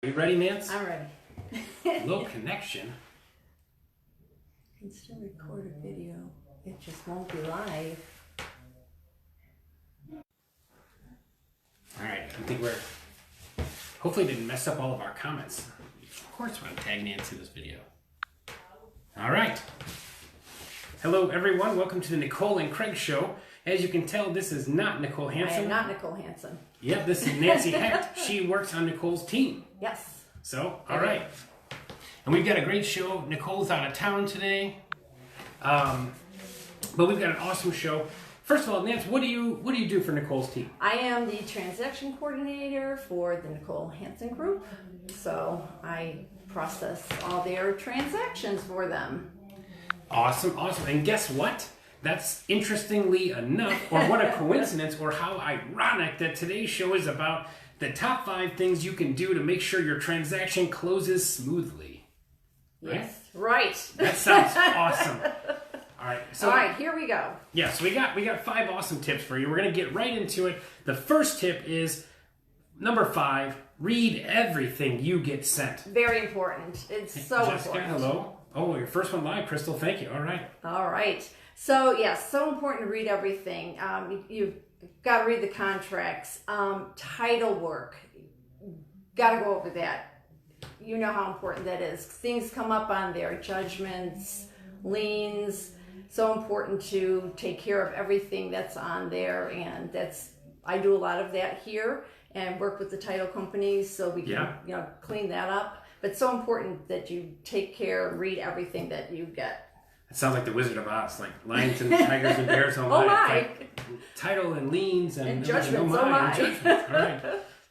Are you ready, Nance? I'm ready. Low connection. I can still record a video. It just won't be live. Alright, I think we're... Hopefully didn't mess up all of our comments. Of course we're going to tag Nance in this video. Alright. Hello everyone, welcome to the Nicole and Craig Show. As you can tell, this is not Nicole Hansen. I am not Nicole Hansen. Yep, this is Nancy Hecht. She works on Nicole's team. Yes. So, alright. And we've got a great show. Nicole's out of town today. But we've got an awesome show. First of all, Nance, what do you do for Nicole's team? I am the transaction coordinator for the Nicole Hansen group. So I process all their transactions for them. Awesome, awesome. And guess what? That's interestingly enough, or what a coincidence, or how ironic that today's show is about the top 5 things you can do to make sure your transaction closes smoothly. Right? Yes, right. That sounds awesome. All right. So, all right, here we go. Yeah, so we got 5 awesome tips for you. We're going to get right into it. The first tip is number 5, read everything you get sent. Very important. It's so Jessica, important. hello. Oh, your first one live, Crystal. Thank you. All right. All right. So, yes, so important to read everything. You've got to read the contracts, title work. Got to go over that. You know how important that is. Things come up on there, judgments, liens. So important to take care of everything that's on there, and I do a lot of that here and work with the title companies so we can clean that up. But so important that you take care and read everything that you get. It sounds like the Wizard of Oz, like lions and tigers and bears. Oh my! Like title and liens and judgments. Oh my! And judgments. All right,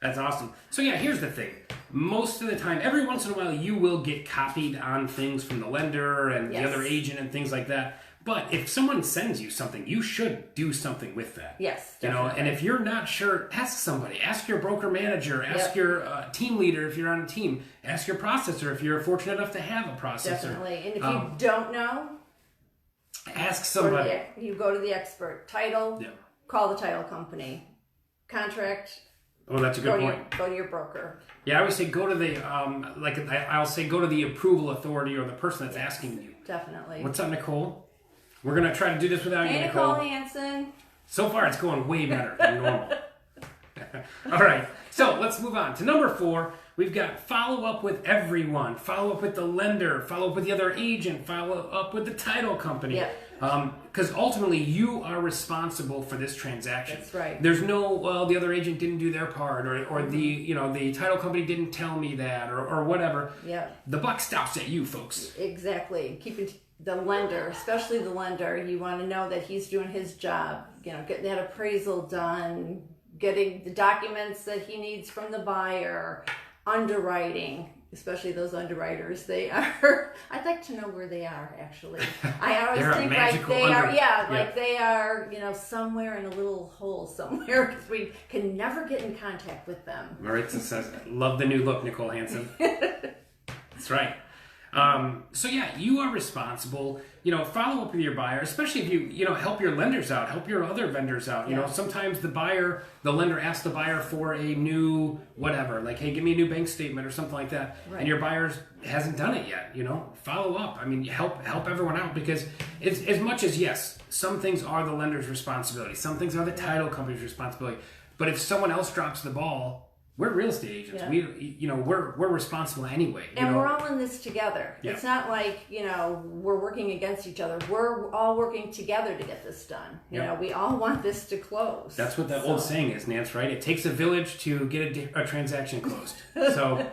that's awesome. So yeah, here's the thing. Most of the time, every once in a while, you will get copied on things from the lender and the other agent and things like that. But if someone sends you something, you should do something with that. Yes, definitely. And if you're not sure, ask somebody. Ask your broker manager. Ask your team leader if you're on a team. Ask your processor if you're fortunate enough to have a processor. Definitely. And if you don't know, ask somebody. You go to the expert. Title, call the title company. Contract. Oh, that's a good point. Go to your broker. Yeah, I always say go to the I'll say go to the approval authority or the person that's asking you. Definitely. What's up, Nicole? We're gonna try to do this without you, Nicole Hansen. So far, it's going way better than normal. All right, so let's move on to number 4. We've got follow up with everyone. Follow up with the lender. Follow up with the other agent. Follow up with the title company. Yeah. Because ultimately, you are responsible for this transaction. That's right. There's no, well, the other agent didn't do their part, or the title company didn't tell me that, or whatever. Yeah. The buck stops at you, folks. Exactly. Keeping the lender, especially the lender, you want to know that he's doing his job. Getting that appraisal done, getting the documents that he needs from the buyer, underwriting. Especially those underwriters, they are. I'd like to know where they are. Actually, I always think like they are. Yeah, like they are. Somewhere in a little hole somewhere because we can never get in contact with them. Maritza says, "Love the new look, Nicole Hansen." That's right. So yeah, you are responsible. Follow up with your buyer, especially if you help your lenders out, help your other vendors out. Sometimes the lender asks the buyer for a new whatever, like, hey, give me a new bank statement or something like that, and your buyer hasn't done it yet. Follow up. I mean, help everyone out, because it's as much as yes, some things are the lender's responsibility, some things are the title company's responsibility, but if someone else drops the ball, we're real estate agents. Yeah. We're responsible anyway. And we're all in this together. Yeah. It's not like, we're working against each other. We're all working together to get this done. We all want this to close. That's what the old saying is, Nance, right? It takes a village to get a transaction closed. So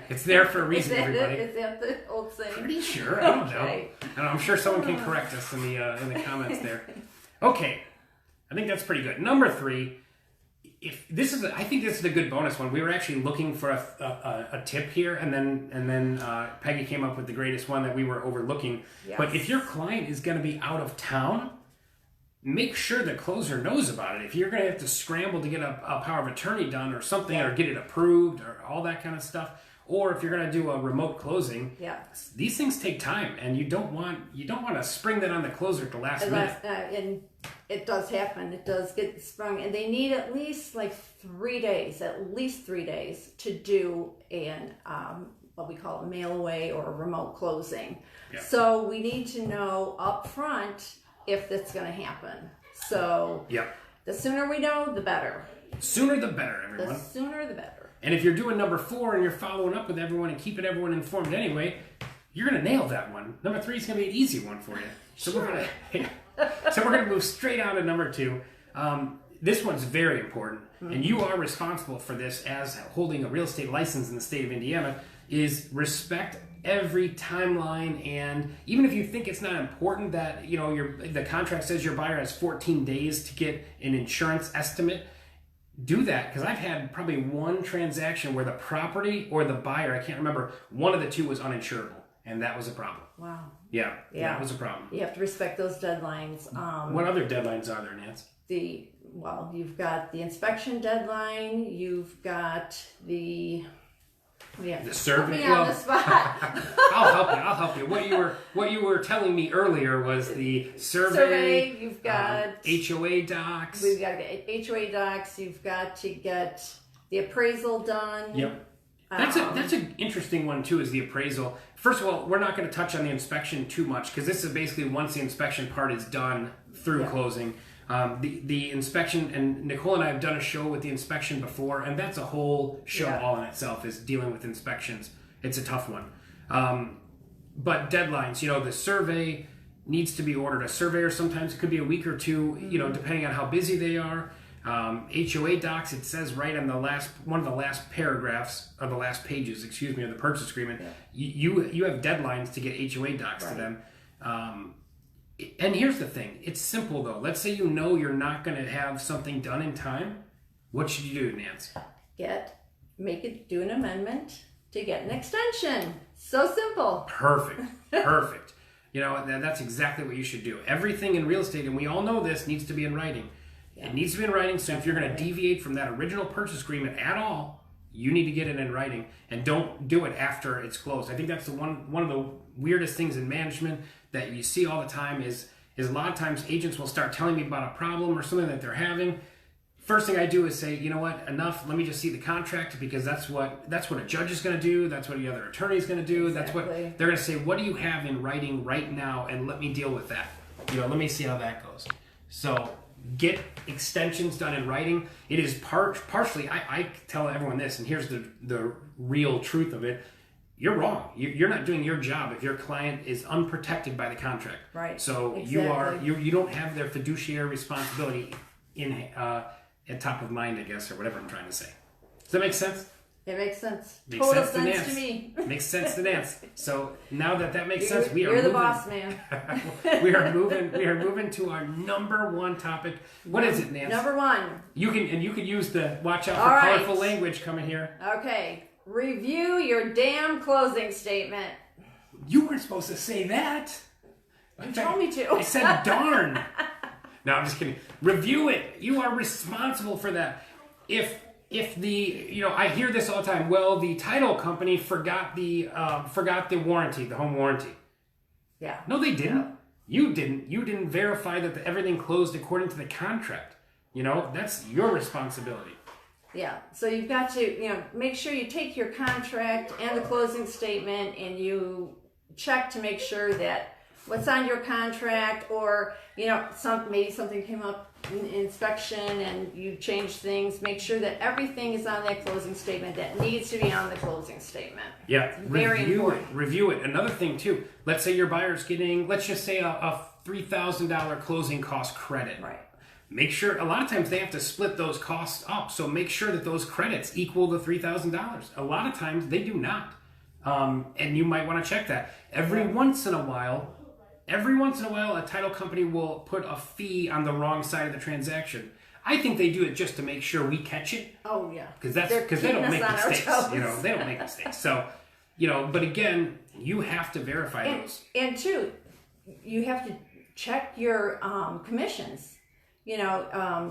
it's there for a reason, everybody. Is that the old saying? Pretty sure. I don't know. I'm sure someone can correct us in the comments there. Okay. I think that's pretty good. Number 3. I think this is a good bonus one. We were actually looking for a tip here, and then Peggy came up with the greatest one that we were overlooking. Yes. But if your client is going to be out of town, make sure the closer knows about it. If you're going to have to scramble to get a power of attorney done or something, or get it approved or all that kind of stuff, or if you're going to do a remote closing, Yeah. these things take time, and you don't want to spring that on the closer at the last minute. And it does happen. It does get sprung, and they need at least like 3 days, to do an what we call a mail away or a remote closing. Yeah. So we need to know up front if that's going to happen. So the sooner we know, the better. Sooner the better, everyone. The sooner the better. And if you're doing number 4 and you're following up with everyone and keeping everyone informed anyway, you're going to nail that one. Number 3 is going to be an easy one for you. So Sure. we're going to move straight on to number 2. This one's very important, and you are responsible for this as holding a real estate license in the state of Indiana, is respect every timeline. And even if you think it's not important that the contract says your buyer has 14 days to get an insurance estimate, do that, because I've had probably one transaction where the property or the buyer, I can't remember, one of the two was uninsurable, and that was a problem. Wow. Yeah, that was a problem. You have to respect those deadlines. What other deadlines are there, Nance? You've got the inspection deadline. You've got the survey. Put me on the spot. I'll help you. What you were telling me earlier was the survey. You've got HOA docs. We've got to get HOA docs. You've got to get the appraisal done. Yep. That's an interesting one too, is the appraisal. First of all, we're not going to touch on the inspection too much, because this is basically once the inspection part is done through closing. The inspection, and Nicole and I have done a show with the inspection before, and that's a whole show all in itself, is dealing with inspections. It's a tough one. But deadlines, the survey needs to be ordered. A surveyor, sometimes it could be a week or two, depending on how busy they are. HOA docs, it says right on one of the last paragraphs of the last pages, of the purchase agreement, you have deadlines to get HOA docs to them. And here's the thing, it's simple though. Let's say you're not going to have something done in time. What should you do, Nance? Do an amendment to get an extension. So simple. Perfect. That's exactly what you should do. Everything in real estate, and we all know this, needs to be in writing. It needs to be in writing, so if you're going to deviate from that original purchase agreement at all, you need to get it in writing, and don't do it after it's closed. I think that's one of the weirdest things in management that you see all the time is a lot of times agents will start telling me about a problem or something that they're having. First thing I do is say, you know what, enough, let me just see the contract, because that's what a judge is going to do, that's what the other attorney is going to do, That's what they're going to say, what do you have in writing right now, and let me deal with that. Let me see how that goes. So get extensions done in writing. It is partially, I tell everyone this, and here's the real truth of it. You're wrong. You're not doing your job if your client is unprotected by the contract. Right. So exactly. you don't have their fiduciary responsibility at top of mind, I guess, or whatever I'm trying to say. Does that make sense? It makes sense. Makes Total sense to me. Makes sense to Nance. So now that makes sense, you're the boss, man. we are moving to our number 1 topic. What is it, Nance? Number 1. You can use the watch out for colorful language coming here. Okay. Review your damn closing statement. You weren't supposed to say that. You told me to. I said darn. No, I'm just kidding. Review it. You are responsible for that. If I hear this all the time. Well, the title company forgot the warranty, the home warranty. Yeah. No, they didn't. No. You didn't verify that everything closed according to the contract. That's your responsibility. Yeah. So you've got to, make sure you take your contract and the closing statement and you check to make sure that what's on your contract, or, maybe something came up in inspection and you changed things. Make sure that everything is on that closing statement that needs to be on the closing statement. Yeah. Very important. Review it. Another thing too, let's say your buyer's getting, let's just say a $3,000 closing cost credit. Right. Make sure, a lot of times they have to split those costs up, so make sure that those credits equal the $3,000. A lot of times they do not. And you might want to check that. Every once in a while, a title company will put a fee on the wrong side of the transaction. I think they do it just to make sure we catch it. Oh yeah. Because they don't make mistakes. They don't make mistakes. So, but again, you have to verify those. And two, you have to check your commissions.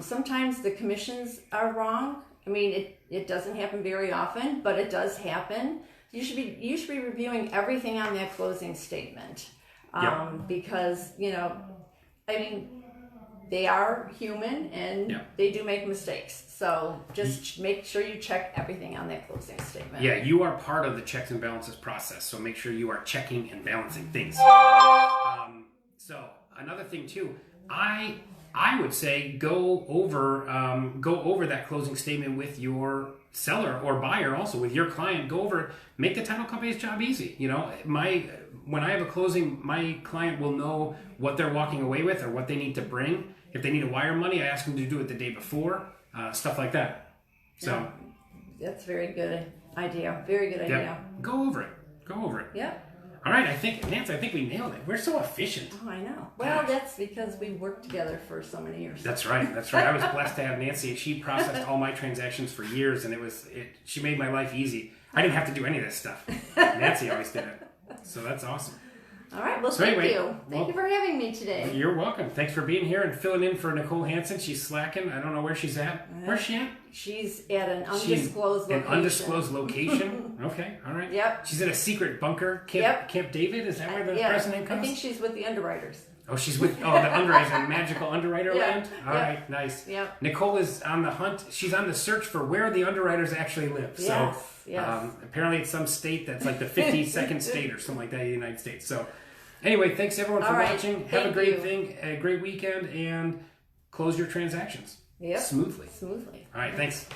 Sometimes the commissions are wrong. I mean, it doesn't happen very often, but it does happen. You should be reviewing everything on that closing statement, because I mean, they are human and they do make mistakes. So just make sure you check everything on that closing statement. Yeah, you are part of the checks and balances process, so make sure you are checking and balancing things. So another thing too, I would say go over that closing statement with your seller or buyer, also with your client. Go over, make the title company's job easy. When I have a closing, my client will know what they're walking away with or what they need to bring. If they need to wire money, I ask them to do it the day before, stuff like that. So that's a very good idea. Very good idea. Yeah. Go over it. Yeah. All right, Nancy, I think we nailed it. We're so efficient. Oh, I know. Well, that's because we worked together for so many years. That's right. I was blessed to have Nancy. She processed all my transactions for years, and she made my life easy. I didn't have to do any of this stuff. Nancy always did it. So that's awesome. All right. Well, thank you. Thank you for having me today. You're welcome. Thanks for being here and filling in for Nicole Hansen. She's slacking. I don't know where she's at. Where's she at? She's at an undisclosed location. An undisclosed location? Okay. All right. Yep. She's in a secret bunker. Camp David? Is that where the president comes? I think she's with the underwriters. Oh, she's with the underwriter, magical underwriter land? All right, nice. Yep. Nicole is on the hunt. She's on the search for where the underwriters actually live. Yes. Apparently it's some state that's like the 52nd state or something like that in the United States. So anyway, thanks everyone for watching. Have a great weekend, and close your transactions smoothly. All right, thanks.